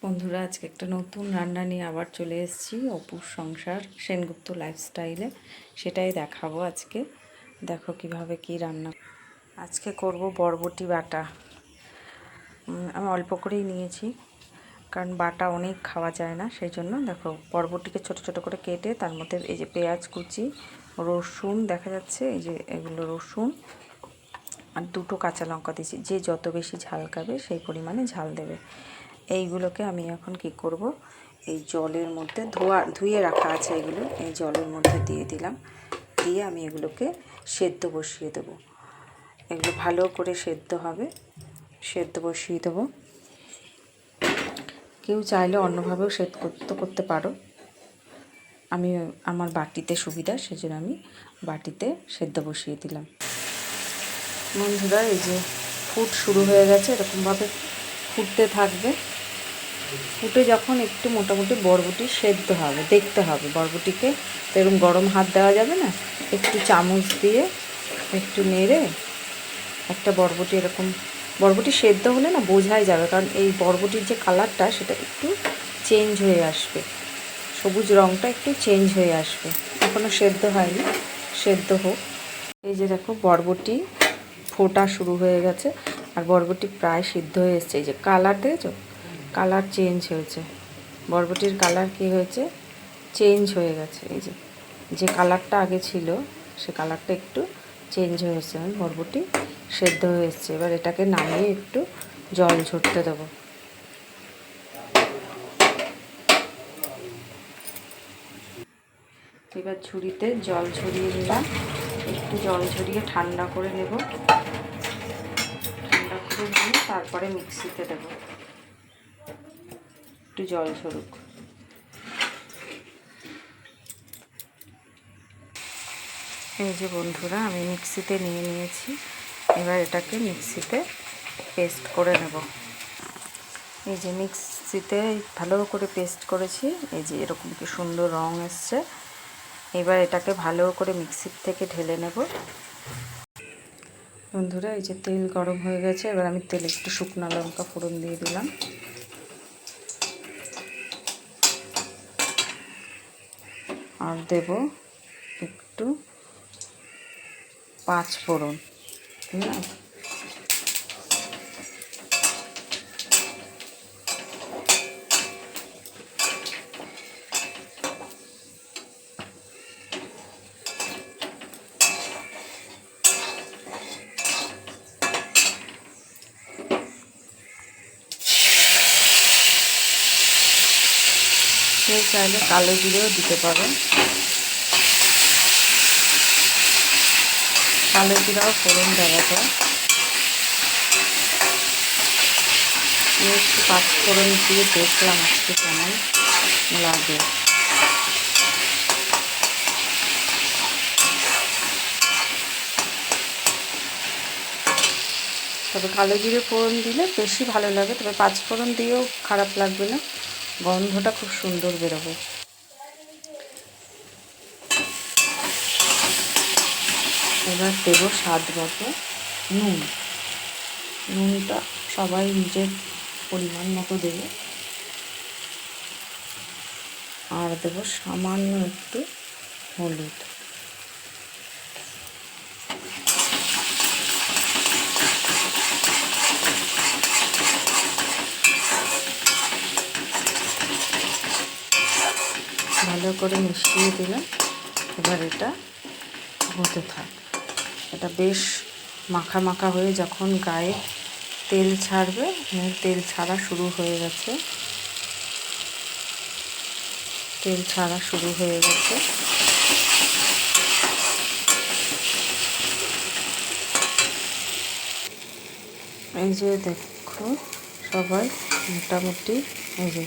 বন্ধুরা, আজকে একটা নতুন রান্না নিয়ে আবার চলে এসেছি। অপুর সংসার সেনগুপ্ত লাইফস্টাইলে, সেটাই দেখাবো আজকে। দেখো কিভাবে কি রান্না। আজকে করব বরবটি বাটা। আমি অল্প করেই নিয়েছি, কারণ বাটা অনেক খাওয়া যায় না, সেই জন্য। দেখো, বরবটিকে ছোট ছোট করে কেটে তার মধ্যে এই যে পেঁয়াজ কুচি, রসুন দেখা যাচ্ছে, এই যে এগুলো রসুন, আর দুটো কাঁচা লঙ্কা দিয়েছি। যে যত বেশি ঝাল খাবে সেই পরিমাণে ঝাল দেবে। এইগুলোকে আমি এখন কি করব, এই জলের মধ্যে ধুয়ে রাখা আছে এগুলো, এই জলের মধ্যে দিয়ে দিলাম। দিয়ে আমি এগুলোকে সেদ্ধ বসিয়ে দেবো। এগুলো ভালো করে সেদ্ধ হবে, সেদ্ধ বসিয়ে দেবো। কেউ চাইলে অন্যভাবেও সেদ্ধ করতে পারো। আমি আমার বাটিতে সুবিধা, সেজন্য আমি বাটিতে সেদ্ধ বসিয়ে দিলাম। বন্ধুরা, এই যে ফুট শুরু হয়ে গেছে, এরকমভাবে ফুটতে থাকবে। ফুটে যখন একটু মোটামুটি বরবটি সেদ্ধ হবে, দেখতে হবে বরবটিকে। তো এরকম গরম হাত দেওয়া যাবে না, একটু চামচ দিয়ে একটু নেড়ে একটা বরবটি, এরকম বরবটি সেদ্ধ হলে না বোঝাই যাবে, কারণ এই বরবটির যে কালারটা সেটা একটু চেঞ্জ হয়ে আসবে, সবুজ রঙটা একটু চেঞ্জ হয়ে আসবে। এখনও সেদ্ধ হয়নি, সেদ্ধ হোক। এই যে দেখো, বরবটি ফোটা শুরু হয়ে গেছে, আর বরবটি প্রায় সিদ্ধ হয়ে এসছে। এই যে কালার দেখেছো, কালার চেঞ্জ হয়েছে, বরবটির কালার কি হয়েছে, চেঞ্জ হয়ে গেছে। এই যে যে কালারটা আগে ছিল সে কালারটা একটু চেঞ্জ হয়ে এসছে, বরবটি সেদ্ধ হয়ে এসছে। এবার এটাকে নামিয়ে একটু জল ঝরতে দেবো। এবার ঝুড়িতে জল ঝরিয়ে নিলাম, একটু জল ঝরিয়ে ঠান্ডা করে নেব। ঠান্ডা করে নিয়ে তারপরে মিক্সিতে দেবো, একটু জল ঝরুক। এই যে বন্ধুরা, আমি মিক্সিতে নিয়ে নিয়েছি। এবার এটাকে মিক্সিতে পেস্ট করে নেব। এই যে মিক্সিতে ভালো করে পেস্ট করেছি, এই যে এরকম কি সুন্দর রং এসছে। এবার এটাকে ভালো করে মিক্সির থেকে ঢেলে নেব। বন্ধুরা, এই যে তেল গরম হয়ে গেছে, এবার আমি তেলে একটু শুকনো লঙ্কা ফোড়ন দিয়ে দিলাম। আর দেব একটু পাঁচ ফোড়ন, ঠিক আছে। কেউ চাইলে কালো জিরেও দিতে পারেন, কালো জিরাও ফোড়ন দেওয়া যায়। একটু পাঁচ ফোড়ন দিয়ে দেখলাম আজকে কেমন লাগে। তবে কালো জিরে ফোড়ন দিলে বেশি ভালো লাগে, তবে পাঁচ ফোড়ন দিয়েও খারাপ লাগবে না, গন্ধটা খুব সুন্দর বেরোবে। এবার দেবো স্বাদ মতো নুন। নুনটা সবাই নিজের পরিমাণ মতো দেবে। আর দেবো সামান্য একটু হলুদ। ভালো করে মিশিয়ে দিলাম। এবার এটা হতে থাক। এটা বেশ মাখা মাখা হয়ে যখন গায়ে তেল ছাড়বে, তেল ছাড়া শুরু হয়ে গেছে, তেল ছাড়া শুরু হয়ে গেছে। এই যে দেখো, সবাই মোটামুটি এই যে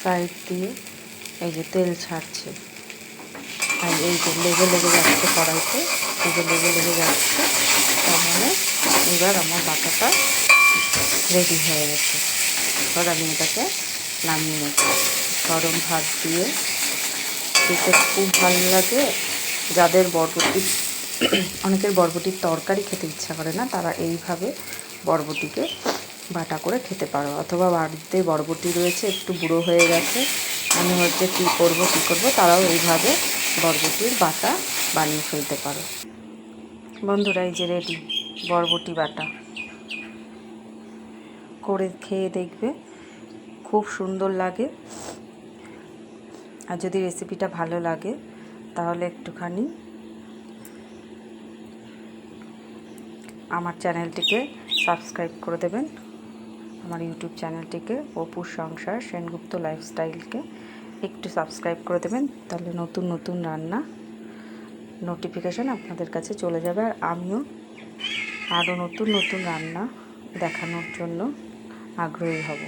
সাইড দিয়ে এই যে তেল ছাড়ছে, আর এই যে লেগে লেগে যাচ্ছে কড়াইতে, এই যে লেগে লেগে যাচ্ছে, তার মানে এবার আমার বাটাটা রেডি হয়ে গেছে। এবার আমি এটাকে নামিয়ে নেব। গরম ভাত দিয়ে খেতে খুব ভালো লাগে। যাদের বরবটি, অনেকের বরবটির তরকারি খেতে ইচ্ছা করে না, তারা এইভাবে বরবটিকে বাটা করে খেতে পারো, অথবা বাড়িতে বরবটি রয়েছে একটু বুড়ো হয়ে গেছে, মনে হচ্ছে কী করবো তারাও এইভাবে বরবটির বাটা বানিয়ে ফেলতে পারো। বন্ধুরা এই যে রেডি বরবটি বাটা, করে খেয়ে দেখবে, খুব সুন্দর লাগে। আর যদি রেসিপিটা ভালো লাগে তাহলে একটুখানি আমার চ্যানেলটিকে সাবস্ক্রাইব করে দেবেন, আমার ইউটিউব চ্যানেলটিকে অপুর সংসার সেনগুপ্ত লাইফস্টাইলকে একটু সাবস্ক্রাইব করে দেবেন, তাহলে নতুন নতুন রান্না নোটিফিকেশান আপনাদের কাছে চলে যাবে। আর আমিও আরও নতুন নতুন রান্না দেখানোর জন্য আগ্রহী হব।